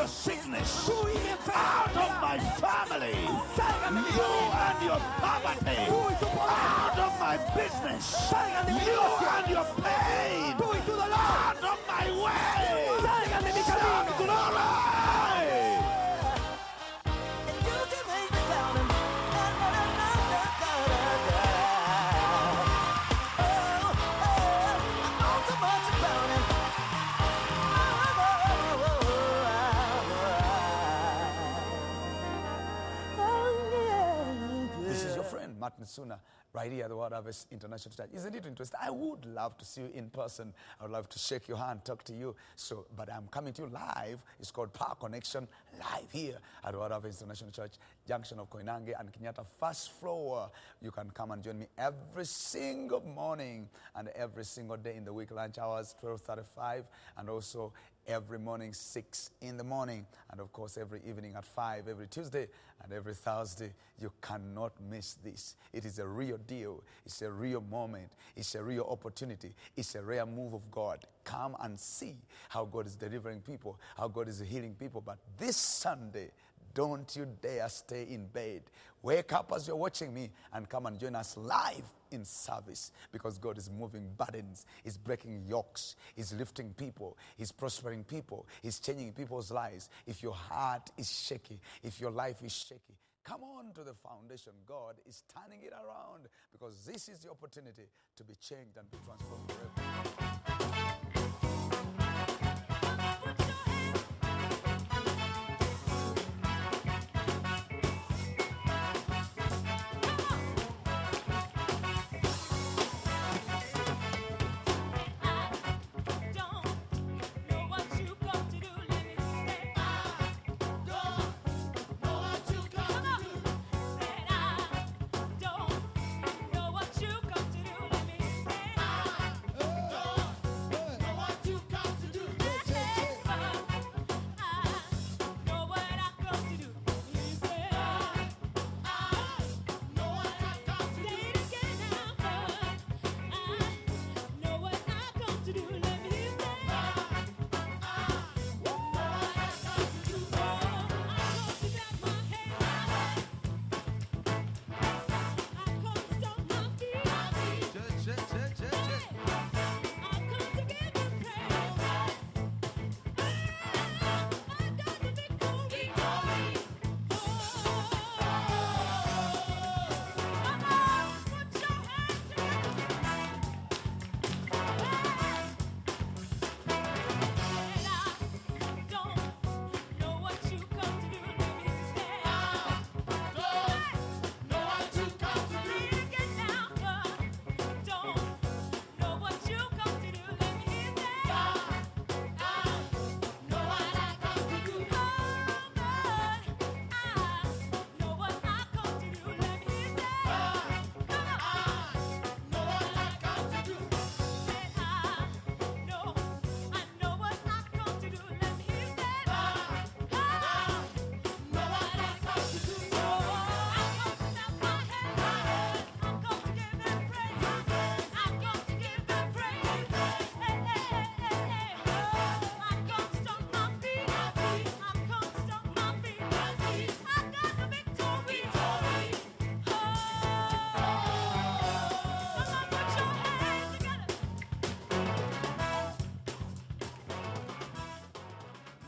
your sickness, out of my family, you and your poverty, out of my business, you and your pain, out of my way. Shout glory. Martin Ssuna, right here at the World Harvest International Church. Isn't it interesting? I would love to see you in person. I would love to shake your hand, talk to you. So, but I'm coming to you live. It's called Power Connection, live here at the World Harvest International Church, junction of Koinange and Kenyatta, first floor. You can come and join me every single morning and every single day in the week, lunch hours 12:35, and also every morning 6 in the morning, and of course every evening at 5, every Tuesday and every Thursday. You cannot miss this. It is a real deal. It's a real moment. It's a real opportunity. It's a rare move of God. Come and see how God is delivering people, how God is healing people. But this Sunday, don't you dare stay in bed. Wake up as you're watching me and come and join us live in service, because God is moving burdens, He's breaking yokes, He's lifting people, He's prospering people, He's changing people's lives. If your heart is shaky, if your life is shaky, come on to the foundation. God is turning it around, because this is the opportunity to be changed and be transformed forever.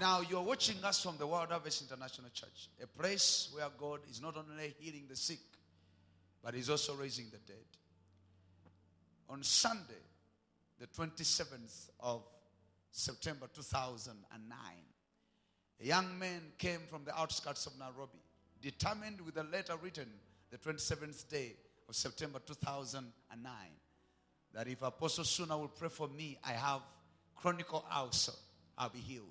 Now, you're watching us from the World Harvest International Church, a place where God is not only healing the sick, but He's also raising the dead. On Sunday, the 27th of September 2009, a young man came from the outskirts of Nairobi, determined with a letter written the 27th day of September 2009, that if Apostle Ssuna will pray for me, I have chronic ulcer, I'll be healed.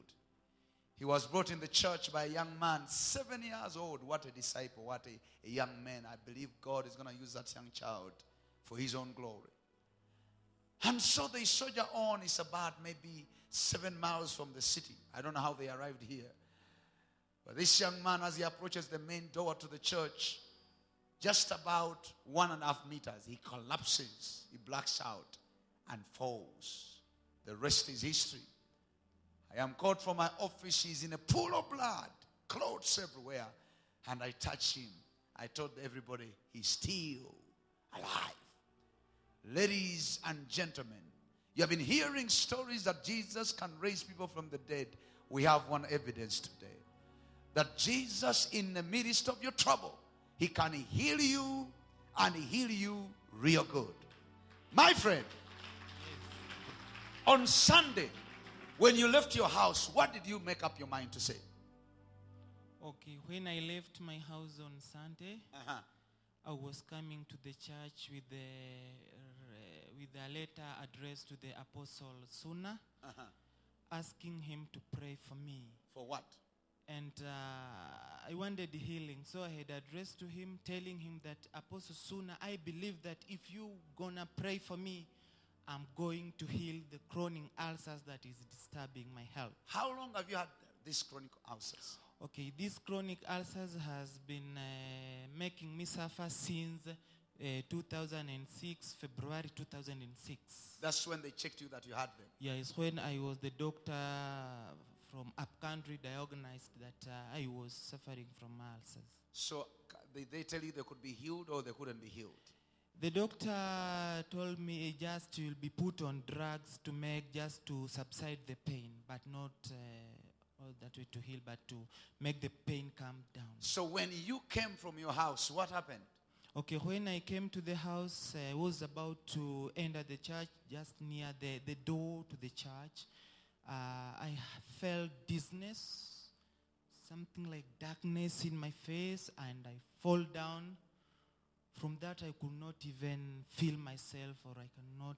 He was brought in the church by a young man, 7 years old. What a disciple, what a young man. I believe God is going to use that young child for His own glory. And so they soldier on. It's about maybe 7 miles from the city. I don't know how they arrived here. But this young man, as he approaches the main door to the church, just about 1.5 meters, he collapses, he blacks out and falls. The rest is history. I am called from my office. He's in a pool of blood, clothes everywhere. And I touched him. I told everybody, he's still alive. Ladies and gentlemen, you have been hearing stories that Jesus can raise people from the dead. We have one evidence today. That Jesus, in the midst of your trouble, he can heal you, and heal you real good. My friend, on Sunday, when you left your house, what did you make up your mind to say? Okay, when I left my house on Sunday, I was coming to the church with a letter addressed to the Apostle Ssuna, asking him to pray for me. For what? And I wanted healing, so I had addressed to him, telling him that, Apostle Ssuna, I believe that if you gonna pray for me, I'm going to heal the chronic ulcers that is disturbing my health. How long have you had these chronic ulcers? Okay, these chronic ulcers has been making me suffer since 2006, February 2006. That's when they checked you that you had them? Yeah, it's when I was the doctor from upcountry diagnosed that I was suffering from ulcers. So they tell you they could be healed or they couldn't be healed? The doctor told me just you'll be put on drugs just to subside the pain, but not all that way to heal, but to make the pain come down. So when you came from your house, what happened? Okay, when I came to the house, I was about to enter the church, just near the door to the church. I felt dizziness, something like darkness in my face, and I fall down. From that, I could not even feel myself, or I cannot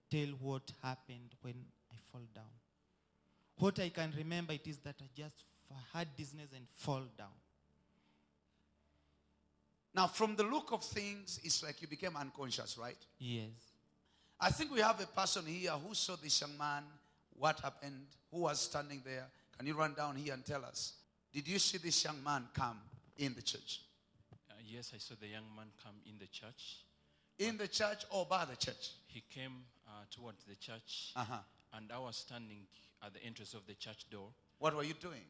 tell what happened when I fall down. What I can remember it is that I just had dizziness and fall down. Now, from the look of things, it's like you became unconscious, right? Yes. I think we have a person here who saw this young man. What happened? Who was standing there? Can you run down here and tell us? Did you see this young man come in the church? Yes, I saw the young man come in the church. In the church or by the church? He came towards the church, and I was standing at the entrance of the church door. What were you doing?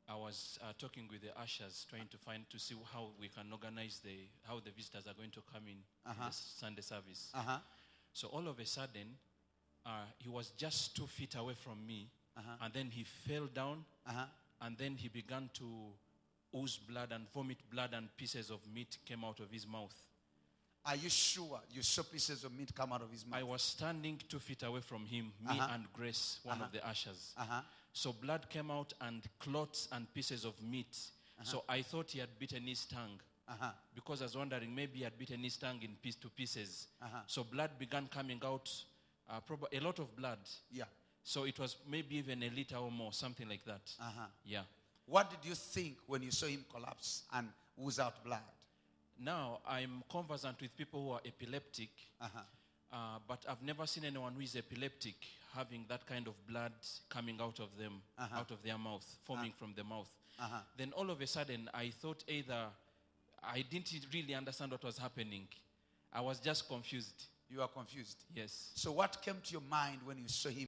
I was talking with the ushers, trying to see how we can organize how the visitors are going to come in the Sunday service. So all of a sudden, he was just 2 feet away from me, and then he fell down, and then he began to ooze blood and vomit blood, and pieces of meat came out of his mouth. Are you sure you saw pieces of meat come out of his mouth? I was standing 2 feet away from him, me and Grace, one of the ushers. So blood came out and clots and pieces of meat. So I thought he had bitten his tongue. Because I was wondering, maybe he had bitten his tongue in pieces. So blood began coming out, probably a lot of blood. Yeah. So it was maybe even a liter or more, something like that. Yeah. What did you think when you saw him collapse and ooze out blood? Now, I'm conversant with people who are epileptic, but I've never seen anyone who is epileptic having that kind of blood coming out of them, out of their mouth, forming from the mouth. Then all of a sudden, I thought either I didn't really understand what was happening. I was just confused. You are confused? Yes. So what came to your mind when you saw him